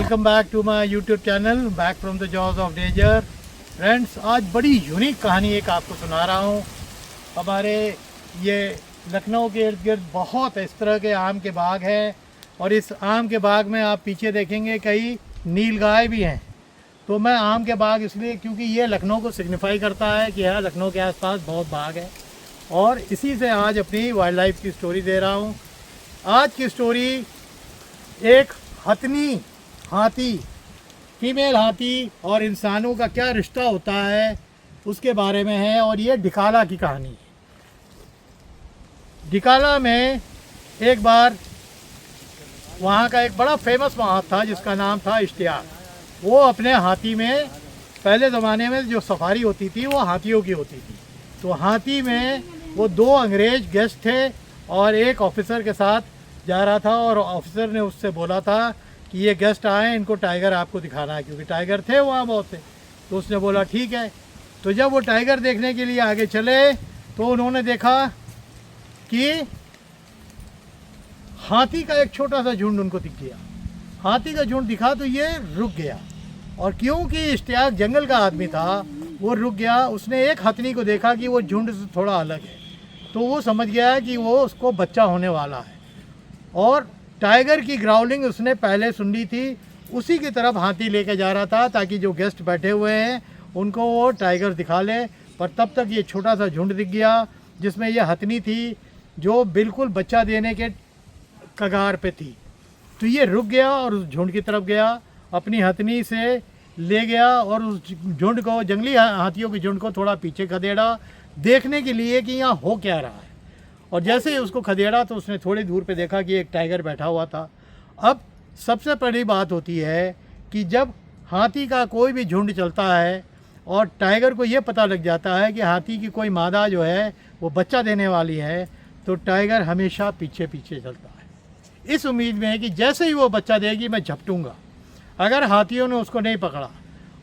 Welcome back to my YouTube channel back from the jaws of danger. Friends, आज बड़ी unique कहानी एक आपको सुना रहा हूँ। हमारे ये लखनऊ के इर्द गिर्द बहुत इस तरह के आम के बाग हैं और इस आम के बाग में आप पीछे देखेंगे कई नीलगाय भी हैं। तो मैं आम के बाग इसलिए क्योंकि ये लखनऊ को सिग्निफाई करता है कि हाँ, लखनऊ के आसपास बहुत बाग है और इसी से आज अपनी वाइल्ड लाइफ की स्टोरी दे रहा हूँ। आज की स्टोरी एक हथनी हाथी, फीमेल हाथी और इंसानों का क्या रिश्ता होता है उसके बारे में है और ये डिकाला की कहानी है। डिकाला में एक बार वहाँ का एक बड़ा फेमस महान था जिसका नाम था इश्तियाक। वो अपने हाथी में, पहले ज़माने में जो सफारी होती थी वो हाथियों की होती थी, तो हाथी में वो दो अंग्रेज गेस्ट थे और एक ऑफिसर के साथ जा रहा था और ऑफिसर ने उससे बोला था कि ये गेस्ट आए, इनको टाइगर आपको दिखाना है, क्योंकि टाइगर थे वहाँ बहुत थे। तो उसने बोला ठीक है। तो जब वो टाइगर देखने के लिए आगे चले तो उन्होंने देखा कि हाथी का एक छोटा सा झुंड उनको दिख गया। हाथी का झुंड दिखा तो ये रुक गया और क्योंकि इश्तियाक जंगल का आदमी था वो रुक गया। उसने एक हथनी को देखा कि वो झुंड से थोड़ा अलग है, तो वो समझ गया कि वो उसको बच्चा होने वाला है और टाइगर की ग्राउलिंग उसने पहले सुन ली थी। उसी की तरफ हाथी लेके जा रहा था ताकि जो गेस्ट बैठे हुए हैं उनको वो टाइगर दिखा ले। पर तब तक ये छोटा सा झुंड दिख गया जिसमें ये हथनी थी जो बिल्कुल बच्चा देने के कगार पे थी। तो ये रुक गया और उस झुंड की तरफ गया, अपनी हथनी से ले गया और उस झुंड को, जंगली हाथियों के झुंड को थोड़ा पीछे खदेड़ा देखने के लिए कि यहाँ हो क्या रहा है। और जैसे ही उसको खदेड़ा तो उसने थोड़ी दूर पे देखा कि एक टाइगर बैठा हुआ था। अब सबसे बड़ी बात होती है कि जब हाथी का कोई भी झुंड चलता है और टाइगर को ये पता लग जाता है कि हाथी की कोई मादा जो है वो बच्चा देने वाली है, तो टाइगर हमेशा पीछे पीछे चलता है इस उम्मीद में कि जैसे ही वो बच्चा देगी मैं झपटूंगा, अगर हाथियों ने उसको नहीं पकड़ा।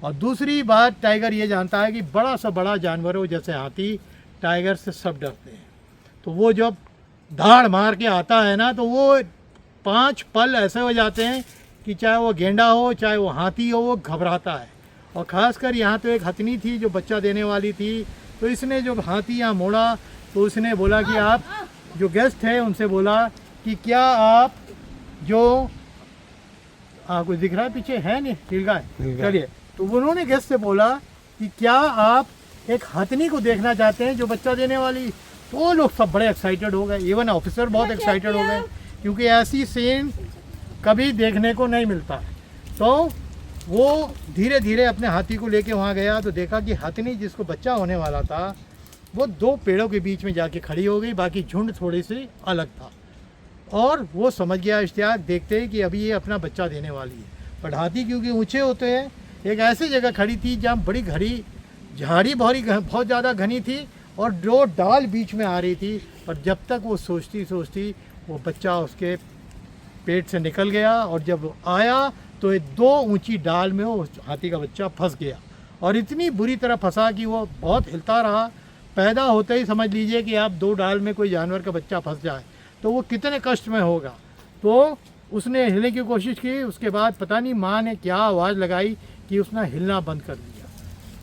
और दूसरी बात, टाइगर ये जानता है कि बड़ा सा बड़ा जानवर हो जैसे हाथी, टाइगर से सब डरते हैं। तो वो जब धाड़ मार के आता है ना, तो वो 5 पल ऐसे हो जाते हैं कि चाहे वो गेंडा हो चाहे वो हाथी हो, वो घबराता है। और ख़ासकर यहाँ तो एक हथनी थी जो बच्चा देने वाली थी, तो इसने जब हाथी यहाँ मोड़ा तो उसने बोला कि आप जो गेस्ट थे उनसे बोला कि क्या आप जो कुछ दिख रहा है पीछे है नहीं, नीलगाय, चलिए। तो उन्होंने गेस्ट से बोला कि क्या आप एक हथनी को देखना चाहते हैं जो बच्चा देने वाली। तो वो लोग सब बड़े एक्साइटेड हो गए, इवन ऑफिसर बहुत एक्साइटेड हो गए क्योंकि ऐसी सीन कभी देखने को नहीं मिलता। तो वो धीरे धीरे अपने हाथी को लेके वहाँ गया तो देखा कि हथनी जिसको बच्चा होने वाला था वो 2 पेड़ों के बीच में जाके खड़ी हो गई, बाकी झुंड थोड़ी सी अलग था। और वो समझ गया इश्तियाक देखते ही कि अभी ये अपना बच्चा देने वाली है। पर हाथी क्योंकि ऊँचे होते हैं, एक ऐसी जगह खड़ी थी जहाँ बड़ी घड़ी झाड़ी बहुत ज़्यादा घनी थी और 2 डाल बीच में आ रही थी। पर जब तक वो सोचती वो बच्चा उसके पेट से निकल गया और जब आया तो ये 2 ऊंची डाल में वो हाथी का बच्चा फंस गया और इतनी बुरी तरह फंसा कि वो बहुत हिलता रहा। पैदा होते ही समझ लीजिए कि आप 2 डाल में कोई जानवर का बच्चा फंस जाए तो वो कितने कष्ट में होगा। तो उसने हिलने की कोशिश की, उसके बाद पता नहीं माँ ने क्या आवाज़ लगाई कि उसने हिलना बंद कर दिया।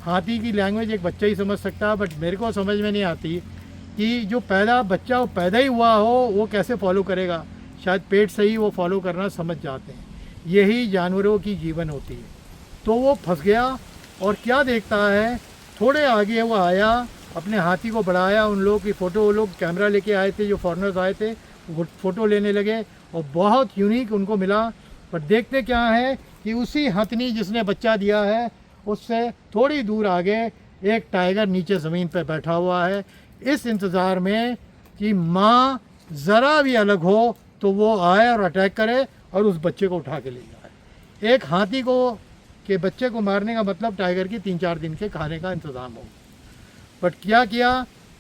हाथी की लैंग्वेज एक बच्चा ही समझ सकता है, बट मेरे को समझ में नहीं आती कि जो बच्चा वो पैदा ही हुआ हो वो कैसे फॉलो करेगा। शायद पेट से ही वो फॉलो करना समझ जाते हैं। यही जानवरों की जीवन होती है। तो वो फंस गया और क्या देखता है, थोड़े आगे वो आया, अपने हाथी को बढ़ाया, उन लोगों की फ़ोटो, वो लोग कैमरा लेके आए थे, जो फॉरेनर्स आए थे वो फ़ोटो लेने लगे और बहुत यूनिक उनको मिला। पर देखते क्या है कि उसी हथनी जिसने बच्चा दिया है उससे थोड़ी दूर आगे एक टाइगर नीचे ज़मीन पर बैठा हुआ है, इस इंतज़ार में कि माँ ज़रा भी अलग हो तो वो आए और अटैक करे और उस बच्चे को उठा के ले जाए। एक हाथी को के बच्चे को मारने का मतलब टाइगर की 3-4 दिन के खाने का इंतज़ाम हो। बट क्या किया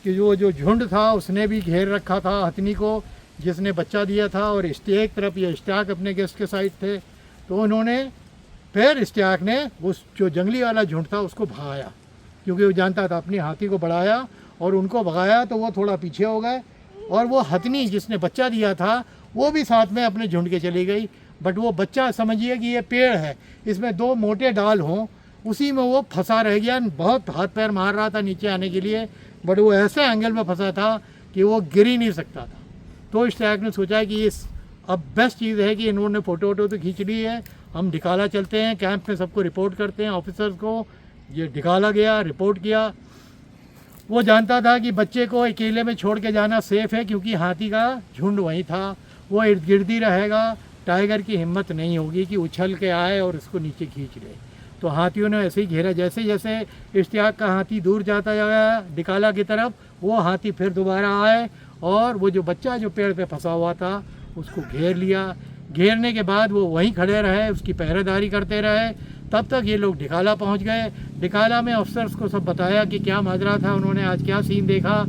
कि जो झुंड था उसने भी घेर रखा था हथनी को जिसने बच्चा दिया था और एक तरफ ये इश्तियाक अपने गेस्ट के साइड थे। तो उन्होंने फिर इश्तियाक ने उस जो जंगली वाला झुंड था उसको भगाया, क्योंकि वो जानता था, अपनी हाथी को बढ़ाया और उनको भगाया तो वो थोड़ा पीछे हो गए और वो हथनी जिसने बच्चा दिया था वो भी साथ में अपने झुंड के चली गई। बट वो बच्चा समझिए कि ये पेड़ है, इसमें 2 मोटे डाल हों, उसी में वो फंसा रह गया। बहुत हाथ पैर मार रहा था नीचे आने के लिए, बट वो ऐसे एंगल में फंसा था कि वो गिर ही नहीं सकता था। तो इश्तियाक ने सोचा कि इस अब बेस्ट चीज़ है कि इन्होंने फ़ोटो वोटो तो खींच ली है, हम ढिकाला चलते हैं, कैंप में सबको रिपोर्ट करते हैं, ऑफिसर्स को। ये ढिकाला गया, रिपोर्ट किया। वो जानता था कि बच्चे को अकेले में छोड़ के जाना सेफ़ है, क्योंकि हाथी का झुंड वहीं था, वो इर्द गिर्द ही रहेगा। टाइगर की हिम्मत नहीं होगी कि उछल के आए और इसको नीचे खींच ले। तो हाथियों ने ऐसे ही घेरा। जैसे जैसे इश्तियाक का हाथी दूर जाता गया ढिकाला की तरफ, वो हाथी फिर दोबारा आए और वो जो बच्चा जो पेड़ पे फंसा हुआ था उसको घेर लिया। घेरने के बाद वो वहीं खड़े रहे, उसकी पहरेदारी करते रहे। तब तक ये लोग ढिकाला पहुंच गए। ढिकाला में अफसर्स को सब बताया कि क्या माजरा था, उन्होंने आज क्या सीन देखा।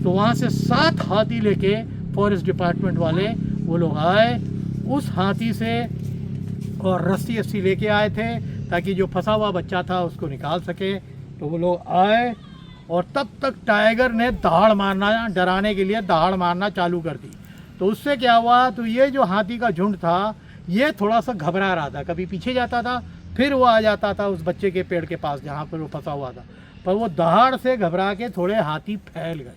तो वहाँ से 7 हाथी लेके फॉरेस्ट डिपार्टमेंट वाले वो लोग आए उस हाथी से, और रस्सी लेके आए थे ताकि जो फंसा हुआ बच्चा था उसको निकाल सके। तो वो लोग आए और तब तक टाइगर ने दहाड़ मारना, डराने के लिए दहाड़ मारना चालू कर दी। तो उससे क्या हुआ, तो ये जो हाथी का झुंड था ये थोड़ा सा घबरा रहा था, कभी पीछे जाता था, फिर वो आ जाता था उस बच्चे के पेड़ के पास जहाँ पर वो फंसा हुआ था। पर वो दहाड़ से घबरा के थोड़े हाथी फैल गए।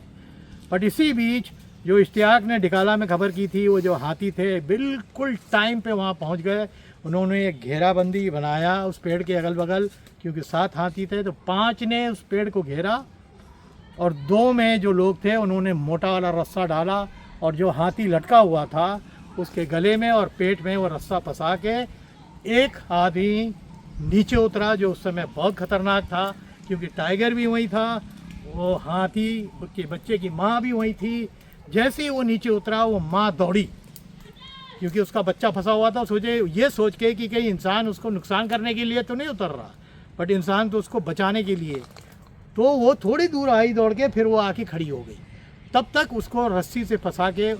बट इसी बीच जो इश्तियाक ने ढिकाला में खबर की थी, वो जो हाथी थे बिल्कुल टाइम पे वहाँ पहुँच गए। उन्होंने एक घेराबंदी बनाया उस पेड़ के अगल बगल, क्योंकि 7 हाथी थे। तो 5 ने उस पेड़ को घेरा और 2 में जो लोग थे उन्होंने मोटा वाला रस्सा डाला, और जो हाथी लटका हुआ था उसके गले में और पेट में वो रस्सा फंसा के एक आदमी नीचे उतरा, जो उस समय बहुत खतरनाक था, क्योंकि टाइगर भी वहीं था, वो हाथी के बच्चे की माँ भी वहीं थी। जैसे ही वो नीचे उतरा वो माँ दौड़ी, क्योंकि उसका बच्चा फंसा हुआ था। ये सोच के कि कहीं इंसान उसको नुकसान करने के लिए तो नहीं उतर रहा, बट इंसान तो उसको बचाने के लिए। तो वो थोड़ी दूर आई दौड़ के, फिर वो आके खड़ी हो गई। तब तक उसको रस्सी से फंसा के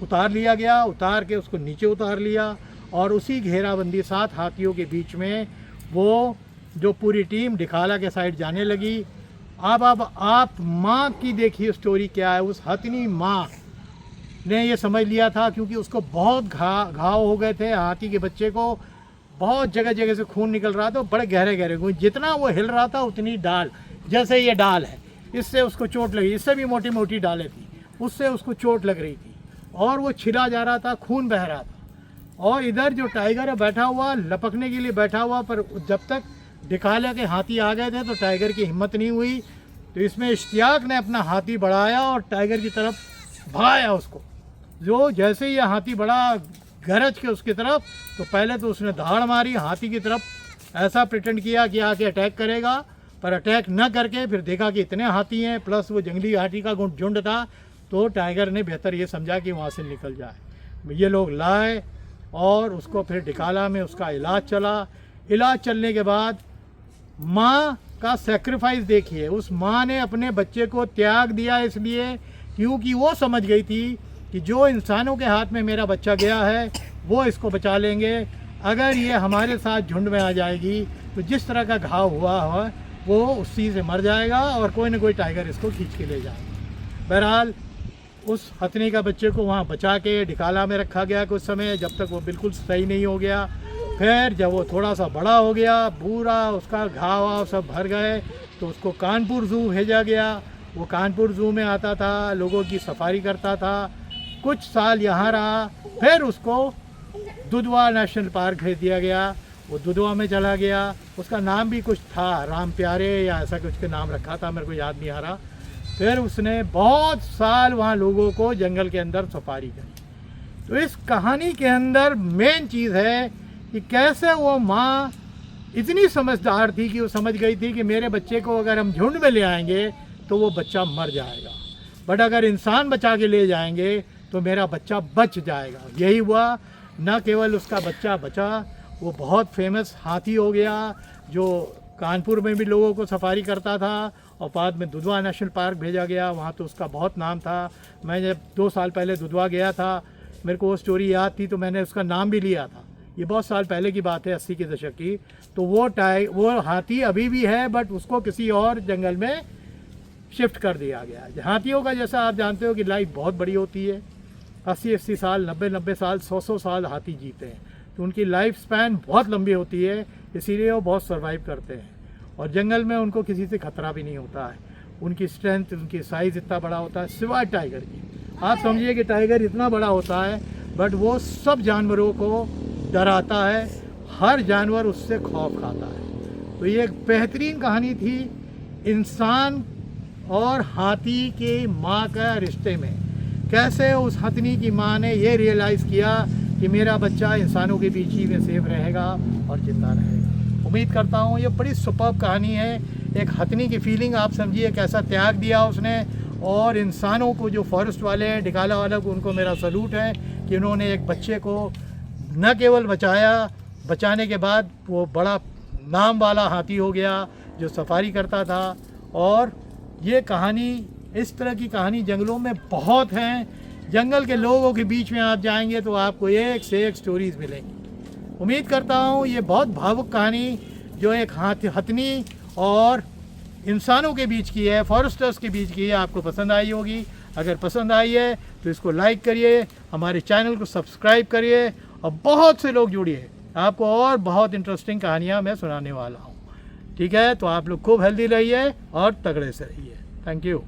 उतार लिया गया, उतार के उसको नीचे उतार लिया, और उसी घेराबंदी 7 हाथियों के बीच में वो जो पूरी टीम ढिकाला के साइड जाने लगी। अब आप माँ की देखिए स्टोरी क्या है। उस हथिनी माँ ने ये समझ लिया था, क्योंकि उसको बहुत घाव हो गए थे, हाथी के बच्चे को बहुत जगह जगह से खून निकल रहा था, बड़े गहरे गहरे। जितना वो हिल रहा था उतनी डाल, जैसे ये डाल है, इससे उसको चोट लगी। इससे भी मोटी मोटी डालें थी, उससे उसको चोट लग रही थी, और वो छिला जा रहा था, खून बह रहा था। और इधर जो टाइगर है बैठा हुआ, लपकने के लिए बैठा हुआ, पर जब तक ढिकाला के हाथी आ गए थे तो टाइगर की हिम्मत नहीं हुई। तो इसमें इश्तियाक ने अपना हाथी बढ़ाया और टाइगर की तरफ भगाया उसको। जो जैसे ही यह हाथी बढ़ा गरज के उसकी तरफ, तो पहले तो उसने दहाड़ मारी हाथी की तरफ, ऐसा प्रिटेंड किया कि आके अटैक करेगा, पर अटैक न करके फिर देखा कि इतने हाथी हैं, प्लस वो जंगली हाथी का झुंड था। तो टाइगर ने बेहतर ये समझा कि वहाँ से निकल जाए। ये लोग लाए और उसको फिर ढिकाला में उसका इलाज चला। इलाज चलने के बाद माँ का सेक्रीफाइस देखिए, उस माँ ने अपने बच्चे को त्याग दिया, इसलिए क्योंकि वो समझ गई थी कि जो इंसानों के हाथ में मेरा बच्चा गया है वो इसको बचा लेंगे। अगर ये हमारे साथ झुंड में आ जाएगी तो जिस तरह का घाव हुआ है वो उसी से मर जाएगा, और कोई ना कोई टाइगर इसको खींच के ले जाएगा। बहरहाल उस हथनी का बच्चे को वहाँ बचा के ढिकाला में रखा गया कुछ समय, जब तक वो बिल्कुल सही नहीं हो गया। फिर जब वो थोड़ा सा बड़ा हो गया, पूरा उसका घाव सब भर गए, तो उसको कानपुर ज़ू भेजा गया। वो कानपुर ज़ू में आता था, लोगों की सफारी करता था, कुछ साल यहाँ रहा। फिर उसको दुधवा नेशनल पार्क भेज दिया गया। वो दुधवा में चला गया, उसका नाम भी कुछ था, राम प्यारे या ऐसा कुछ के नाम रखा था, मेरे को याद नहीं आ रहा। फिर उसने बहुत साल वहाँ लोगों को जंगल के अंदर सफारी करी। तो इस कहानी के अंदर मेन चीज़ है कि कैसे वो माँ इतनी समझदार थी कि वो समझ गई थी कि मेरे बच्चे को अगर हम झुंड में ले आएंगे तो वो बच्चा मर जाएगा, बट अगर इंसान बचा के ले जाएंगे तो मेरा बच्चा बच जाएगा। यही हुआ। न केवल उसका बच्चा बचा, वो बहुत फेमस हाथी हो गया, जो कानपुर में भी लोगों को सफारी करता था, और बाद में दुधवा नेशनल पार्क भेजा गया। वहाँ तो उसका बहुत नाम था। मैं जब 2 साल पहले दुधवा गया था, मेरे को वो स्टोरी याद थी, तो मैंने उसका नाम भी लिया था। ये बहुत साल पहले की बात है, 80 के दशक की। तो वो हाथी अभी भी है, बट उसको किसी और जंगल में शिफ्ट कर दिया गया। हाथियों का जैसा आप जानते हो कि लाइफ बहुत बड़ी होती है, 80-80 साल, 90-90 साल, 100-100 साल हाथी जीते हैं। कि उनकी लाइफ स्पैन बहुत लंबी होती है, इसीलिए वो बहुत सर्वाइव करते हैं। और जंगल में उनको किसी से खतरा भी नहीं होता है। उनकी स्ट्रेंथ, उनकी साइज़ इतना बड़ा होता है, सिवाय टाइगर की। आप समझिए कि टाइगर इतना बड़ा होता है बट वो सब जानवरों को डराता है, हर जानवर उससे खौफ खाता है। तो ये एक बेहतरीन कहानी थी इंसान और हाथी के माँ का रिश्ते में। कैसे उस हथनी की माँ ने ये रियलाइज़ किया कि मेरा बच्चा इंसानों के बीच ही में सेफ रहेगा और जिंदा रहेगा। उम्मीद करता हूँ ये बड़ी सुपर्ब कहानी है। एक हथनी की फीलिंग आप समझिए, कैसा त्याग दिया उसने। और इंसानों को, जो फॉरेस्ट वाले हैं, डिकाला वाले को, उनको मेरा सलूट है कि उन्होंने एक बच्चे को न केवल बचाया, बचाने के बाद वो बड़ा नाम वाला हाथी हो गया जो सफारी करता था। और ये कहानी, इस तरह की कहानी जंगलों में बहुत हैं। जंगल के लोगों के बीच में आप जाएंगे तो आपको एक से एक स्टोरीज़ मिलेंगी। उम्मीद करता हूँ ये बहुत भावुक कहानी जो एक हथनी और इंसानों के बीच की है, फॉरेस्टर्स के बीच की है, आपको पसंद आई होगी। अगर पसंद आई है तो इसको लाइक करिए, हमारे चैनल को सब्सक्राइब करिए और बहुत से लोग जुड़िए। आपको और बहुत इंटरेस्टिंग कहानियाँ मैं सुनाने वाला हूँ। ठीक है, तो आप लोग खूब हेल्दी रहिए और तगड़े से रहिए। Thank you.